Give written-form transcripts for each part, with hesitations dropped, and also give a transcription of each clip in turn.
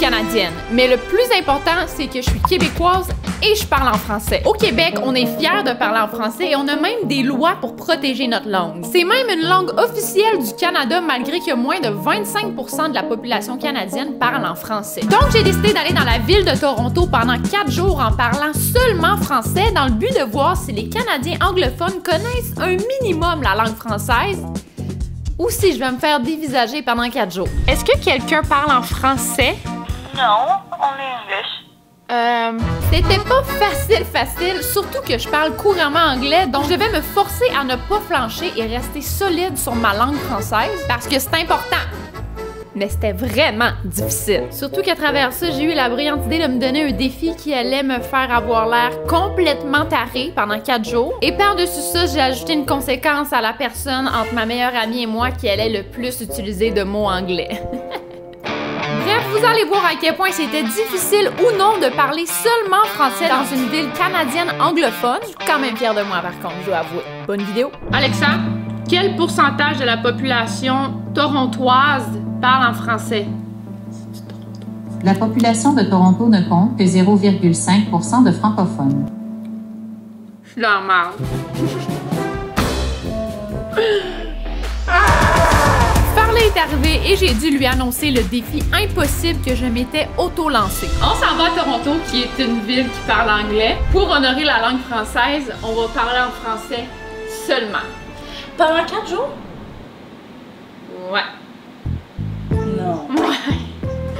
canadienne. Mais le plus important, c'est que je suis québécoise et je parle en français. Au Québec, on est fiers de parler en français et on a même des lois pour protéger notre langue. C'est même une langue officielle du Canada malgré que moins de 25% de la population canadienne parle en français. Donc, j'ai décidé d'aller dans la ville de Toronto pendant 4 jours en parlant seulement français dans le but de voir si les Canadiens anglophones connaissent un minimum la langue française ou si je vais me faire dévisager pendant 4 jours. Est-ce que quelqu'un parle en français? No, only English. C'était pas facile, surtout que je parle couramment anglais, donc je devais me forcer à ne pas flancher et rester solide sur ma langue française parce que c'est important. Mais c'était vraiment difficile. Surtout qu'à travers ça, j'ai eu la brillante idée de me donner un défi qui allait me faire avoir l'air complètement taré pendant 4 jours. Et par-dessus ça, j'ai ajouté une conséquence à la personne entre ma meilleure amie et moi qui allait le plus utiliser de mots anglais. Bref, vous allez voir à quel point c'était difficile ou non de parler seulement français dans une ville canadienne anglophone. Je suis quand même fière de moi par contre, je dois avouer. Bonne vidéo. Alexa, quel pourcentage de la population torontoise parle en français? La population de Toronto ne compte que 0,5% de francophones. Je suis dans la merde. Farley est arrivé et j'ai dû lui annoncer le défi impossible que je m'étais auto-lancé. On s'en va à Toronto, qui est une ville qui parle anglais. Pour honorer la langue française, on va parler en français seulement. Pendant 4 jours? Ouais. Non. Ouais.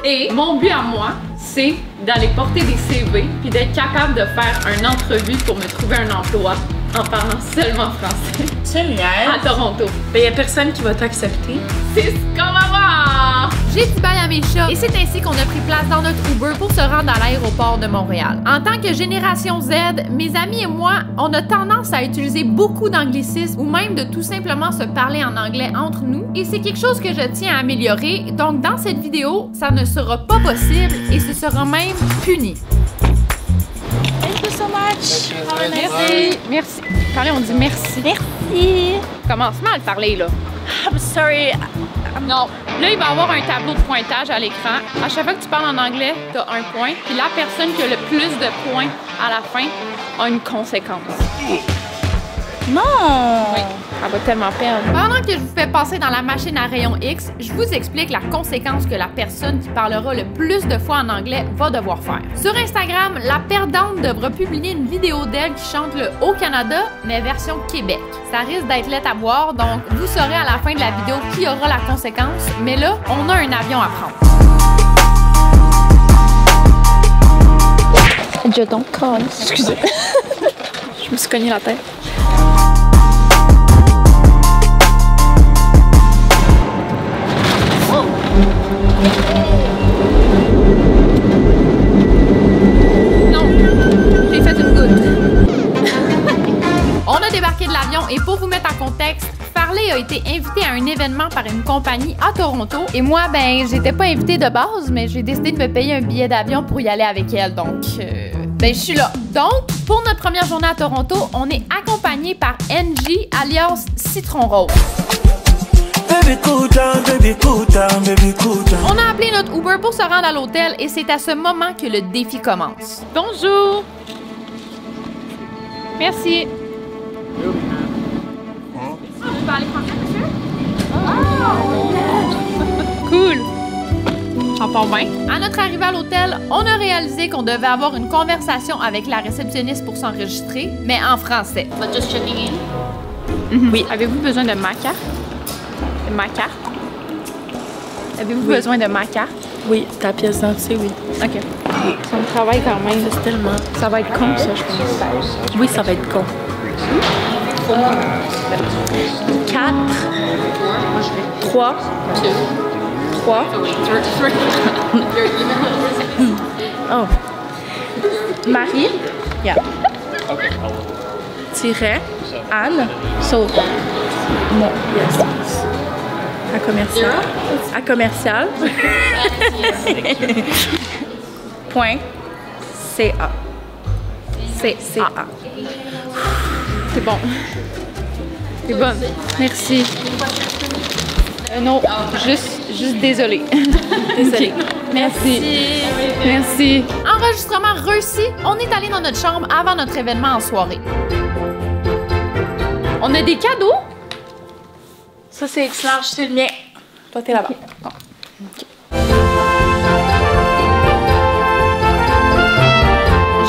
Et mon but à moi, c'est d'aller porter des CV puis d'être capable de faire une entrevue pour me trouver un emploi en parlant seulement français. Tu me À Toronto. Ben, y a personne qui va t'accepter. C'est ce qu'on va voir! J'ai dit bye à mes chats et c'est ainsi qu'on a pris place dans notre Uber pour se rendre à l'aéroport de Montréal. En tant que génération Z, mes amis et moi, on a tendance à utiliser beaucoup d'anglicismes ou même de tout simplement se parler en anglais entre nous et c'est quelque chose que je tiens à améliorer. Donc dans cette vidéo, ça ne sera pas possible et ce sera même puni. Thank you so much. Merci. Merci. Parlez, on dit merci. Merci. Commence mal de parler là. I'm sorry. Non. Là, il va y avoir un tableau de pointage à l'écran. À chaque fois que tu parles en anglais, tu as un point. Puis la personne qui a le plus de points à la fin a une conséquence. Non. Oui. Elle va tellement perdre. Pendant que je vous fais passer dans la machine à rayon X, je vous explique la conséquence que la personne qui parlera le plus de fois en anglais va devoir faire. Sur Instagram, la perdante devra publier une vidéo d'elle qui chante le Haut-Canada, mais version Québec. Ça risque d'être laid à boire, donc vous saurez à la fin de la vidéo qui aura la conséquence, mais là, on a un avion à prendre. Je donc colle. Excusez. Je me suis cogné la tête. Non, j'ai fait une goutte. On a débarqué de l'avion et pour vous mettre en contexte, Farley a été invitée à un événement par une compagnie à Toronto et moi, ben, j'étais pas invitée de base, mais j'ai décidé de me payer un billet d'avion pour y aller avec elle, donc ben, je suis là. Donc, pour notre première journée à Toronto, on est accompagné par NG, alias Citron Rose. On a appelé notre Uber pour se rendre à l'hôtel et c'est à ce moment que le défi commence. Bonjour! Merci. Tu parles français, monsieur? Oh! Cool! J'en parle bien. À notre arrivée à l'hôtel, on a réalisé qu'on devait avoir une conversation avec la réceptionniste pour s'enregistrer, mais en français. But just checking in. Oui. Avez-vous besoin de ma carte? De ma carte? Avez-vous besoin de ma carte? Oui, ta pièce d'identité, oui. OK. Ça me travaille quand même. C'est tellement. Ça va être con, ça, je pense. Oui, ça va être con. 4 3 3 Oh. Marie. Yeah. Tiret. Anne. So. Mon. Yes. À commercial. À commercial. Point. CA. CA. C'est bon. C'est bonne. Merci. Non, juste désolée. Désolée. Merci. Merci. Enregistrement réussi. On est allé dans notre chambre avant notre événement en soirée. On a des cadeaux. Ça, c'est X-Large, c'est le mien. Toi, t'es là-bas. Okay. Bon.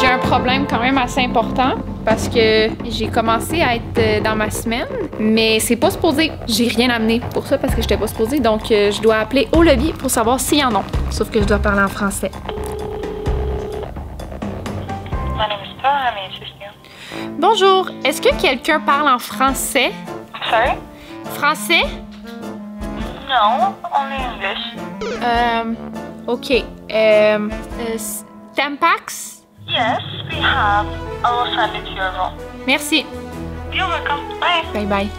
J'ai un problème quand même assez important parce que j'ai commencé à être dans ma semaine, mais c'est pas supposé. J'ai rien amené pour ça parce que j'étais pas supposée, donc je dois appeler au lobby pour savoir s'il y en a. Sauf que je dois parler en français. Bonjour, est-ce que quelqu'un parle en français? Sorry? Français? No, only English. OK. Tampax? Yes, we have. I will send it to your room. Merci. You're welcome. Bye. Bye bye.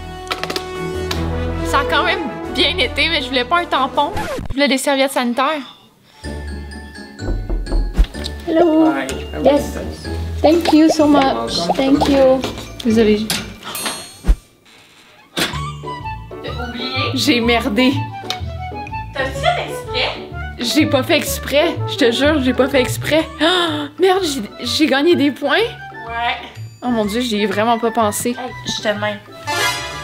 Ça a quand même bien été, mais je voulais pas un tampon. Je voulais des serviettes sanitaires. Hello. Yes. Thank you so much. Thank you. Désolée. J'ai merdé. T'as-tu fait exprès? J'ai pas fait exprès. Je te jure, j'ai pas fait exprès. Oh, merde, j'ai gagné des points. Ouais. Oh mon dieu, j'y ai vraiment pas pensé. Hey, je te mets.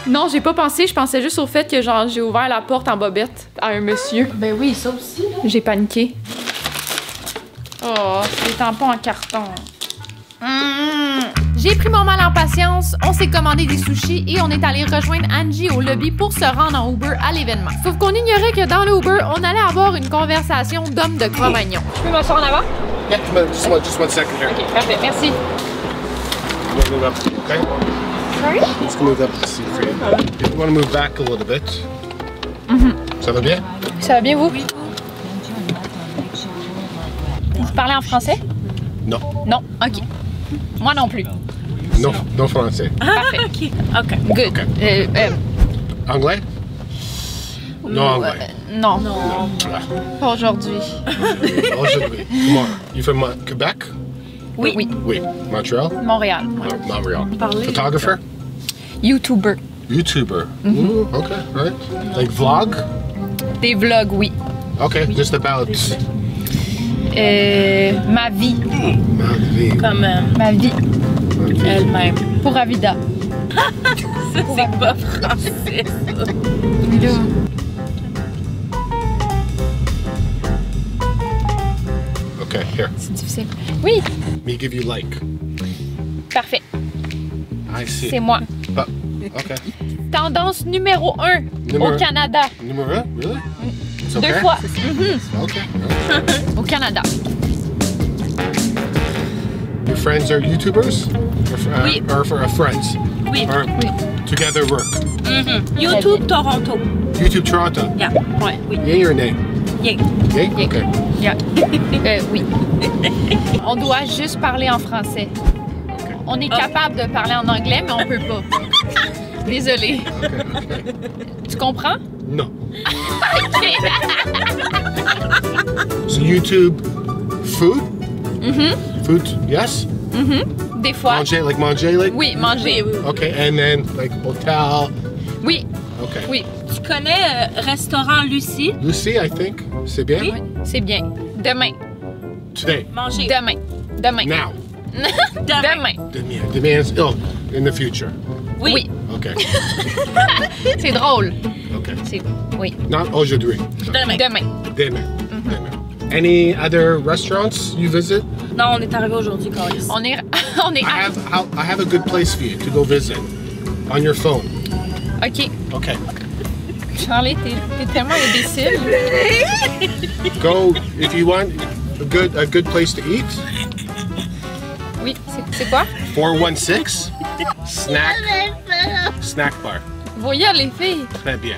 Non, j'ai pas pensé. Je pensais juste au fait que genre j'ai ouvert la porte en bobette à un monsieur. Ben oui, ça aussi. Là. J'ai paniqué. Oh, c'est des tampons en carton. J'ai pris mon mal en patience, on s'est commandé des sushis et on est allé rejoindre Angie au lobby pour se rendre en Uber à l'événement. Sauf qu'on ignorait que dans le Uber, on allait avoir une conversation d'hommes de Cro-Magnon. Je peux m'asseoir en avant? Yeah, just one second here. Ok, parfait, merci. You want to move up, okay? Sorry? Just gonna move up the seat for you. If you want to move back a little bit. Ça va bien? Ça va bien, vous? Oui. Vous parlez en français? Non. Non, ok. Moi non plus. Non, non français. Parfait. OK. Good. Okay. Anglais? Non anglais. Non, Non. pas aujourd'hui. Aujourd'hui. Tomorrow. You from Quebec? Oui. Oui. Oui. Montreal? Montréal. Montreal. Parlez. Photographer? YouTuber. YouTuber. Ooh, okay, right. Like vlog? Des vlogs, oui. Okay, just about Ma vie. ma vie. Comme Ma vie. elle-même. Pour Avida. Ça, c'est pas français, ça. Okay, here. C'est difficile. Oui, Me give you like. parfait. I see. C'est moi. Oh, okay. Tendance numéro 1 Numéro- au Canada. Numero? Really? It's okay? 2 fois. Okay. Au Canada. Your friends are YouTubers? Or, Oui. Or for friends? Oui. Or together work? YouTube Toronto. YouTube Toronto? Yeah. Ouais, oui. Yay or nay? Yeah. Yay? Yay. Okay. Yeah. Oui. On doit juste parler en français. On est capable de parler en anglais, mais on peut pas. Désolée. Okay. Tu comprends? No. So YouTube food? Food, yes? Des fois. Manger, like? Oui, manger. Okay, and then like hotel. Oui, Okay. oui. Tu connais restaurant Lucie? Lucy, I think. C'est bien? Oui, c'est bien. Demain. Today. Manger. Demain. Demain. Now. Demain. Demain is in the future. Oui. Okay. C'est drôle. Okay. C'est... Oui. Not aujourd'hui. Demain. Demain. Dinner. Dinner. Any other restaurants you visit? Non, on est arrivé aujourd'hui, Carlis. On est... On est... I have a good place for you to go visit on your phone. OK. Okay. Charlie, t'es tellement imbécile. Go if you want a good place to eat. Oui, c'est quoi? 416 snack bar. Vous voyez les filles? Très bien.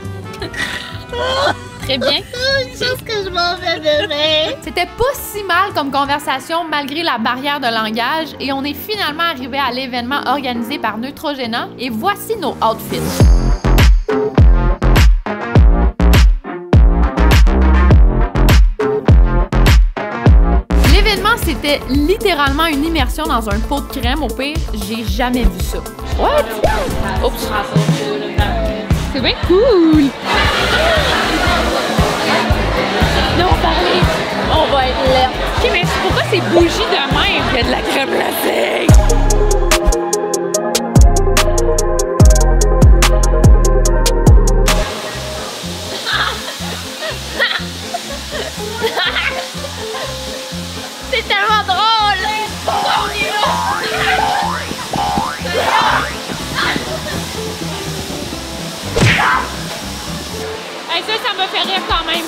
Très bien. C'était pas si mal comme conversation malgré la barrière de langage et on est finalement arrivé à l'événement organisé par Neutrogena et voici nos outfits. L'événement, c'était littéralement une immersion dans un pot de crème. Au pire, j'ai jamais vu ça. What? Oups. C'est bien cool. Là, on parlait. c'est bougie de même? Il y a de la crème glacée! C'est tellement drôle! Hey, ça me fait rire quand même.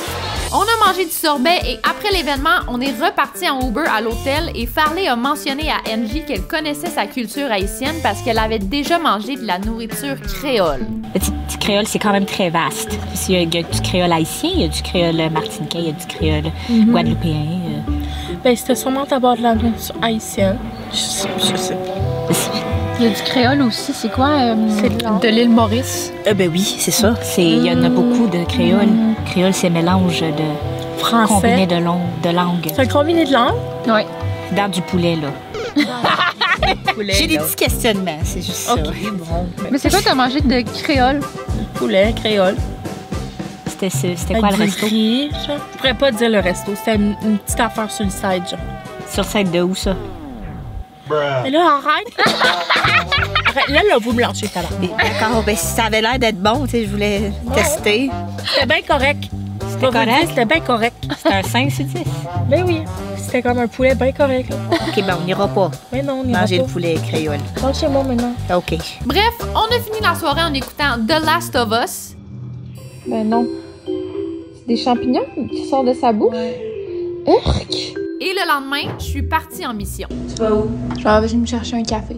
On a mangé du sorbet et après l'événement, on est reparti en Uber à l'hôtel et Farley a mentionné à Angie qu'elle connaissait sa culture haïtienne parce qu'elle avait déjà mangé de la nourriture créole. Le petit créole, c'est quand même très vaste. Il y a du créole haïtien, il y a du créole martiniquais, il y a du créole guadeloupéen. Ben, c'était sûrement d'abord de la nourriture haïtienne. Je sais pas. Il y a du créole aussi, c'est quoi? C'est de l'île Maurice. Ben oui, c'est ça. Il y en a beaucoup de créole. Créole, c'est un mélange de français. Combiné de langues. C'est un combiné de langues? Oui. Dans du poulet, là. J'ai des petits questionnements, c'est juste ça. OK, bon. Mais c'est quoi t'as mangé de créole? Poulet, créole. C'était quoi le resto? Riz, genre. Je pourrais pas dire le resto. C'était une petite affaire sur le side, genre. Sur le site de où, ça? Mais là, arrête! Arrête. Là, vous me lâchez, talent. D'accord, ben si ça avait l'air d'être bon, tu sais, je voulais tester. C'était bien correct. C'était correct? C'était bien correct. C'était un 5 sur 10? Ben oui. C'était comme un poulet bien correct, là. OK, ben on n'ira pas. Mais non, on ira manger pas. le poulet créole. Rentre chez moi maintenant. OK. Bref, on a fini la soirée en écoutant The Last of Us. Ben non. C'est des champignons qui sortent de sa bouche. Urk! Et le lendemain, je suis partie en mission. Tu vas où? Je vais me chercher un café.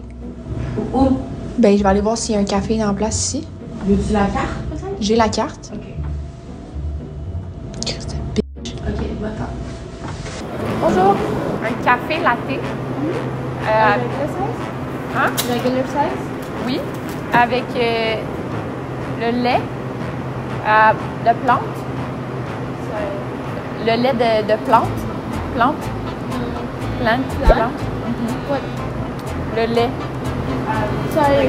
Où? Ben, je vais aller voir s'il y a un café en place ici. Veux-tu la carte, peut-être? J'ai la carte. OK. OK, va-t'en. Bonjour. Un café latte. Regular size? Hein? Regular size? Oui. Avec le lait de plante. Le lait de plante. Plante. Plante. What? Le lait. Sorry.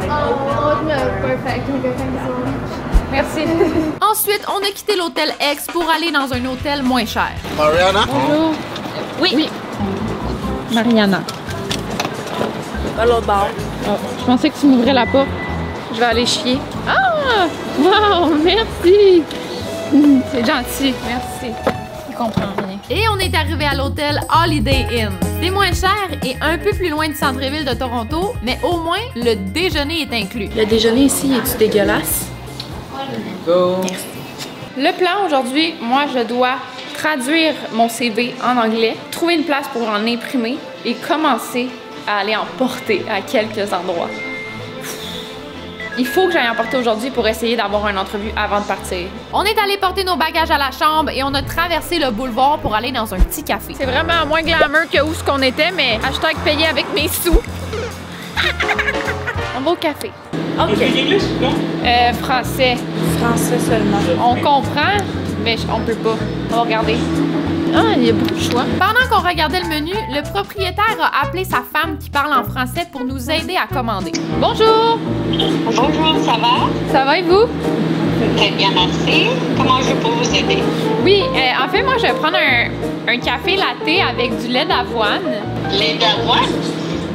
Oh, perfect. Okay, thank you so much. Merci. Ensuite, on a quitté l'hôtel X pour aller dans un hôtel moins cher. Mariana? Bonjour. Oui. Mariana. À l'autre bord. Oh, je pensais que tu m'ouvrais la porte. Je vais aller chier. Ah! Wow! Merci! C'est gentil. Merci. Il comprend rien. Et on est arrivé à l'hôtel Holiday Inn. C'est moins cher et un peu plus loin du centre-ville de Toronto, mais au moins, le déjeuner est inclus. Le déjeuner ici, est-tu dégueulasse? Merci. Le plan aujourd'hui, moi, je dois traduire mon CV en anglais, trouver une place pour en imprimer et commencer à aller en porter à quelques endroits. Il faut que j'aille en porter aujourd'hui pour essayer d'avoir une entrevue avant de partir. On est allé porter nos bagages à la chambre et on a traversé le boulevard pour aller dans un petit café. C'est vraiment moins glamour que où ce qu'on était, mais hashtag payer avec mes sous. On va au café. OK. Français. Français seulement. On comprend, mais on peut pas. On va regarder. Ah, il y a beaucoup de choix. Pendant qu'on regardait le menu, le propriétaire a appelé sa femme qui parle en français pour nous aider à commander. Bonjour! Bonjour, ça va? Ça va et vous? Très bien, merci. Comment je peux vous aider? Oui, en fait, moi, je vais prendre un café latte avec du lait d'avoine. Lait d'avoine?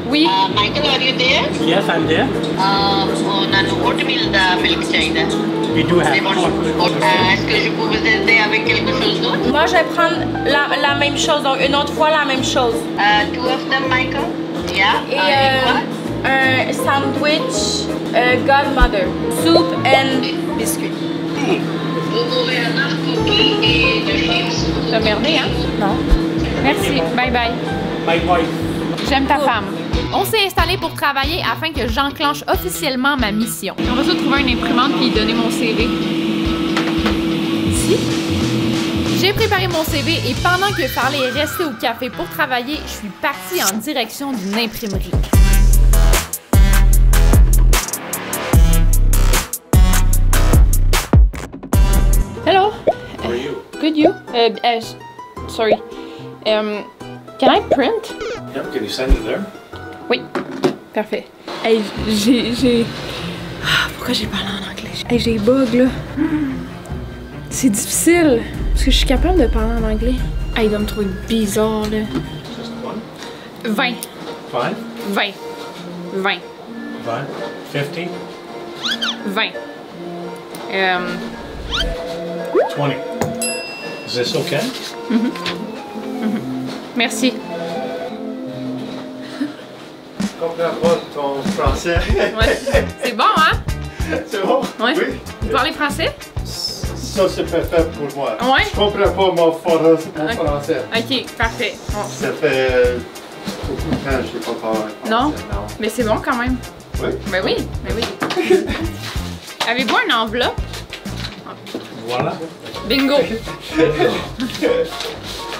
Oui. Michael, are you there? Yes, I'm there. On a nos oatmeal milk चाहिए. We do have. Est-ce que je peux vous aider avec quelque chose d'autre? Moi, je vais prendre la même chose, donc une autre fois la même chose. Two of them, Michael? Yeah. Et quoi? un sandwich Godmother, soup and biscuit. Vous pouvez avoir cookies et deux chips. T'as merdé, hein? Non. Merci. Bye bye. My wife. J'aime ta femme. On s'est installé pour travailler afin que j'enclenche officiellement ma mission. On va trouver une imprimante puis donner mon CV. Ici? J'ai préparé mon CV et pendant que Farley est resté au café pour travailler, je suis partie en direction d'une imprimerie. Hello. How are you? Good, you? Sorry. Can I print? Yep, can you send it there? Oui. Parfait. Hey, j'ai... Pourquoi j'ai parlé en anglais? Hey, j'ai bug, là. C'est difficile. Parce que je suis capable de parler en anglais. Ah, il doit me trouver bizarre, là. 20. 5? 20. 20. 5? 50? 20. 20. Is this okay? Merci. Je comprends pas ton français. Ouais. C'est bon, hein? C'est bon? Ouais. Oui. Vous parlez français? Ça, c'est parfait pour moi. Ouais. Je comprends pas mon français. Ok, parfait. Bon. Ça fait beaucoup de temps que je n'ai pas parlé français. Non? Mais c'est bon quand même. Oui? Ben oui, ben oui. Avez-vous une enveloppe? Voila. Bingo!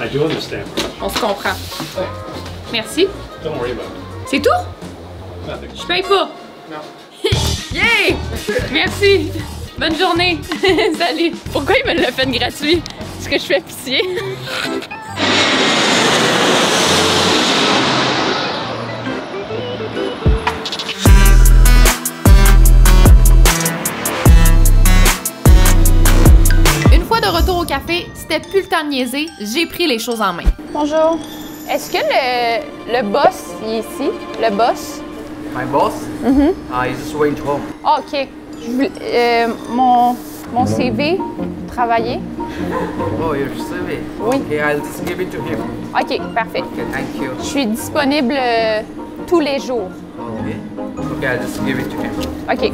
I do understand. On se comprend. Merci. Don't worry about it. C'est tout? Nothing. Je paye pas. Non. Yay! Merci. Bonne journée. Salut. Pourquoi il me l'a fait gratuit? Parce que je fais pitié. Une fois de retour au café, c'était plus le temps de niaiser, j'ai pris les choses en main. Bonjour. Est-ce que le boss il est ici? Le boss? My boss? He's just waiting to home. Ah, OK. Mon CV, travailler. Oh, your CV? Oui. Okay, I'll just give it to him. OK, parfait. Okay, thank you. Je suis disponible tous les jours. Okay. Okay, I'll just give it to him. OK.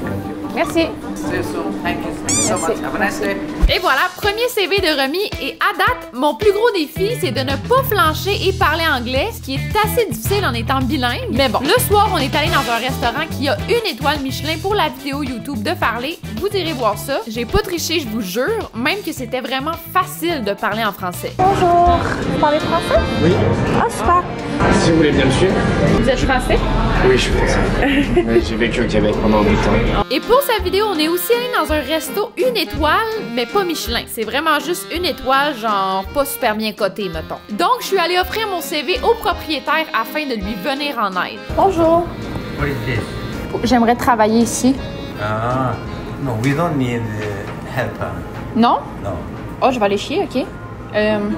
Merci. See you soon. Thank you so Merci. much. Have a nice day. Et voilà, premier CV de remis. Et à date, mon plus gros défi, c'est de ne pas flancher et parler anglais, ce qui est assez difficile en étant bilingue. Mais bon, le soir, on est allé dans un restaurant qui a une étoile Michelin pour la vidéo YouTube de parler. Vous irez voir ça. J'ai pas triché, je vous jure, même que c'était vraiment facile de parler en français. Bonjour. Vous parlez français? Oui. Ah, super. Si vous voulez bien me suivre. Vous êtes français? Oui, je suis français. J'ai vécu au Québec pendant 8 ans. Et pour sa vidéo, on est aussi allé dans un resto une étoile, mais pas Michelin. C'est vraiment juste une étoile, genre pas super bien coté, mettons. Donc, je suis allée offrir mon CV au propriétaire afin de lui venir en aide. Bonjour. What is this? J'aimerais travailler ici. No, we don't need help. Non? No. Oh, je vais aller chier, OK?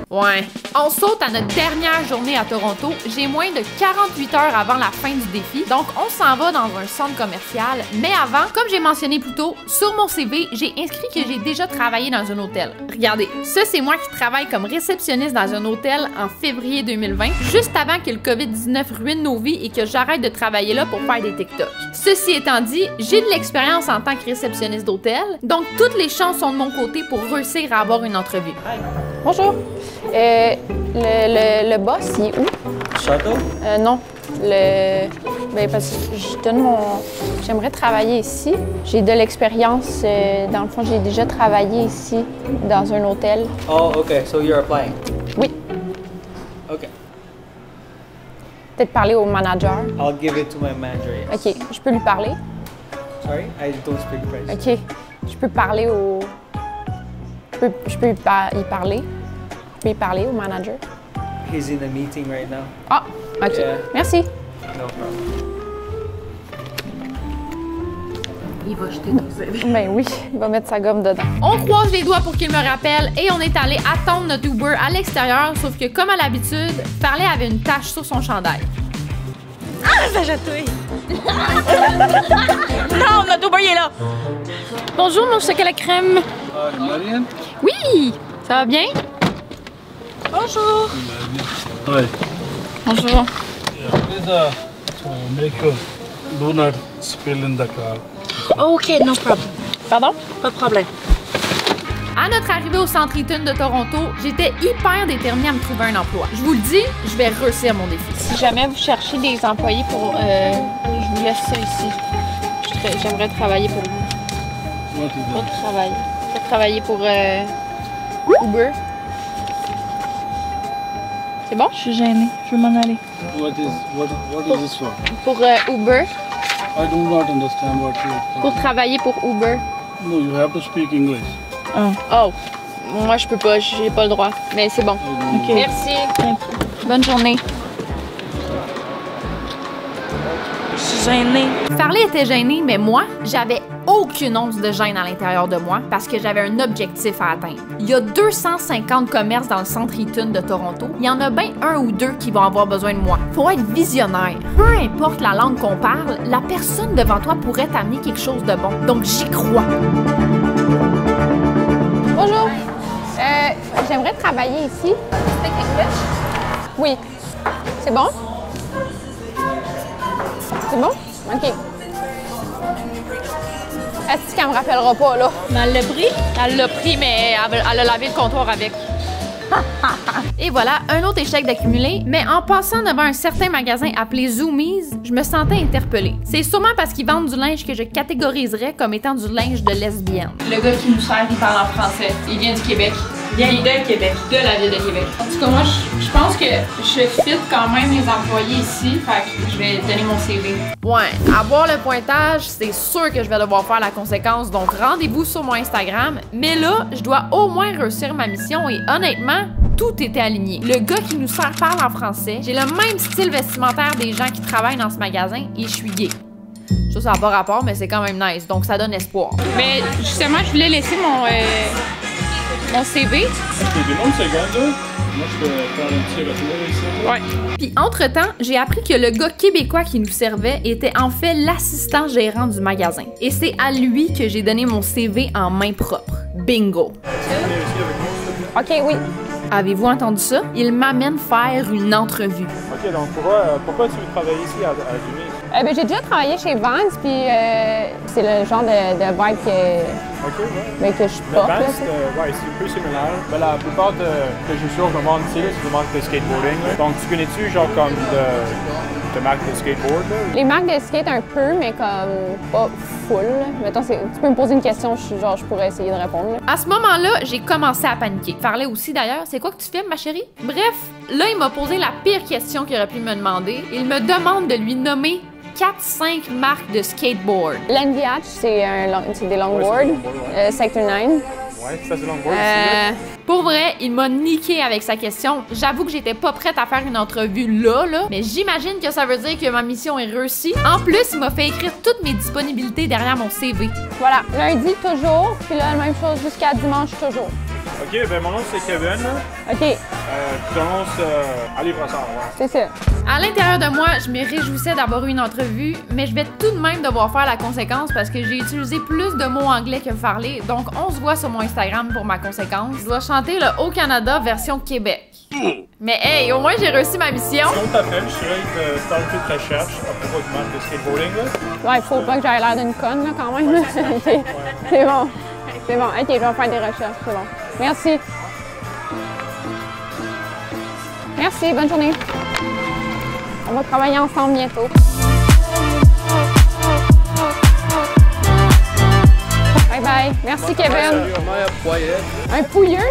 Ouais. On saute à notre dernière journée à Toronto. J'ai moins de 48 heures avant la fin du défi. Donc, on s'en va dans un centre commercial. Mais avant, comme j'ai mentionné plus tôt, sur mon CV, j'ai inscrit que j'ai déjà travaillé dans un hôtel. Regardez, ça, c'est moi qui travaille comme réceptionniste dans un hôtel en février 2020, juste avant que le COVID-19 ruine nos vies et que j'arrête de travailler là pour faire des TikTok. Ceci étant dit, j'ai de l'expérience en tant que réceptionniste d'hôtel. Donc, toutes les chances sont de mon côté pour réussir à avoir une entrevue. Bonjour. Le boss, il est où? Château? Non. Ben, parce que j'aimerais travailler ici. J'ai de l'expérience. Dans le fond, j'ai déjà travaillé ici, dans un hôtel. Oh, okay. So you're applying? Oui. Okay. Peut-être parler au manager. I'll give it to my manager. Yes. OK. Je peux lui parler? Sorry? I don't speak French. OK. Je peux parler au... Je peux y parler? Je peux y parler au manager? He's in a meeting right now. Ah, OK. Yeah. Merci. No problem. Il va jeter ton CV. Ben oui, il va mettre sa gomme dedans. On croise les doigts pour qu'il me rappelle et on est allé attendre notre Uber à l'extérieur, sauf que comme à l'habitude, Farley avait une tache sur son chandail. Ah, ça jetouille! Non, notre Uber, il est là! Bonjour, mon chocolat crème. Marianne? Oui! Ça va bien? Bonjour! Hi. Bonjour. Yeah, please make sure do not spill in the car. OK, no problem. Pardon? Pas de problème. À notre arrivée au Centre Eaton de Toronto, j'étais hyper déterminée à me trouver un emploi. Je vous le dis, je vais réussir mon défi. Si jamais vous cherchez des employés pour... je vous laisse ça ici. J'aimerais travailler pour vous. What is Pas it? de travail. Je vais travailler pour Uber. C'est bon? Je suis gênée. Je veux m'en aller. What is this for? Pour Uber. I do not understand what you Pour travailler pour Uber. No, you have to speak English. Oh. Moi, je peux pas. J'ai pas le droit. Mais c'est bon. OK. Merci. Bonne journée. Je suis gênée. Farley était gênée, mais moi, j'avais aucune once de gêne à l'intérieur de moi parce que j'avais un objectif à atteindre. Il y a 250 commerces dans le centre Eaton de Toronto. Il y en a bien un ou deux qui vont avoir besoin de moi. Faut être visionnaire. Peu importe la langue qu'on parle, la personne devant toi pourrait t'amener quelque chose de bon. Donc j'y crois. Bonjour. J'aimerais travailler ici. Speak English? Oui. C'est bon? C'est bon? OK. Est-ce qu'elle me rappellera pas, là? Mais elle l'a pris? Elle l'a pris, mais elle a lavé le comptoir avec. Et voilà, un autre échec d'accumuler, mais en passant devant un certain magasin appelé Zoomies, je me sentais interpellée. C'est sûrement parce qu'ils vendent du linge que je catégoriserais comme étant du linge de lesbienne. Le gars qui nous sert, il parle en français. Il vient du Québec. Il vient de Québec. De la ville de Québec. En tout cas, moi, je pense que je fit quand même les employés ici, fait que je vais donner mon CV. Ouais, avoir le pointage, c'est sûr que je vais devoir faire la conséquence, donc rendez-vous sur mon Instagram. Mais là, je dois au moins réussir ma mission et honnêtement, tout était aligné. Le gars qui nous sert parle en français, j'ai le même style vestimentaire des gens qui travaillent dans ce magasin et je suis gay. Ça n'a pas rapport, mais c'est quand même nice, donc ça donne espoir. Mais justement, je voulais laisser mon CV. Je te demande une seconde, là. Moi, je peux faire un petit retour ici. Ouais. Puis entre-temps, j'ai appris que le gars québécois qui nous servait était en fait l'assistant gérant du magasin. Et c'est à lui que j'ai donné mon CV en main propre. Bingo! OK, oui. Avez-vous entendu ça? Il m'amène faire une entrevue. Ok, donc pourquoi tu veux travailler ici à Zoomies? Ben, j'ai déjà travaillé chez Vans, puis c'est le genre de vibe que je porte. Vans, ouais, c'est un peu similaire. Ben, la plupart de chaussures que je demande ici, c'est des marques de skateboarding. Là. Donc, tu connais-tu genre comme de marques de skateboard? Là? Les marques de skate un peu, mais comme pas full. Mettons, tu peux me poser une question, je pourrais essayer de répondre. Là. À ce moment-là, j'ai commencé à paniquer. Parlais aussi d'ailleurs, c'est quoi que tu filmes, ma chérie? Bref, là, il m'a posé la pire question qu'il aurait pu me demander. Il me demande de lui nommer 4-5 marques de skateboard. L'NVH, c'est des longboards. Sector 9. Ouais, ça c'est longboard aussi. Pour vrai, il m'a niqué avec sa question. J'avoue que j'étais pas prête à faire une entrevue là, mais j'imagine que ça veut dire que ma mission est réussie. En plus, il m'a fait écrire toutes mes disponibilités derrière mon CV. Voilà, lundi toujours, puis là, la même chose jusqu'à dimanche toujours. Ok, ben mon nom c'est Kevin. Ok. Ton nom c'est Ali Brassard. C'est ça. À l'intérieur de moi, je me réjouissais d'avoir eu une entrevue, mais je vais tout de même devoir faire la conséquence parce que j'ai utilisé plus de mots anglais que parler. Donc, on se voit sur mon Instagram pour ma conséquence. Je dois chanter le Haut-Canada version Québec. Mais hey, au moins j'ai réussi ma mission. Si on t'appelle, je serais de faire une petite recherche à propos du marque de skateboarding. Là. Ouais, faut pas que j'aie l'air d'une conne, là, quand même. Okay. C'est bon. C'est bon. Ok, je vais faire des recherches. C'est bon. Merci. Merci, bonne journée. On va travailler ensemble bientôt. Bye bye. Merci, Kevin. Salut, on a un pouilleux. Un pouilleux?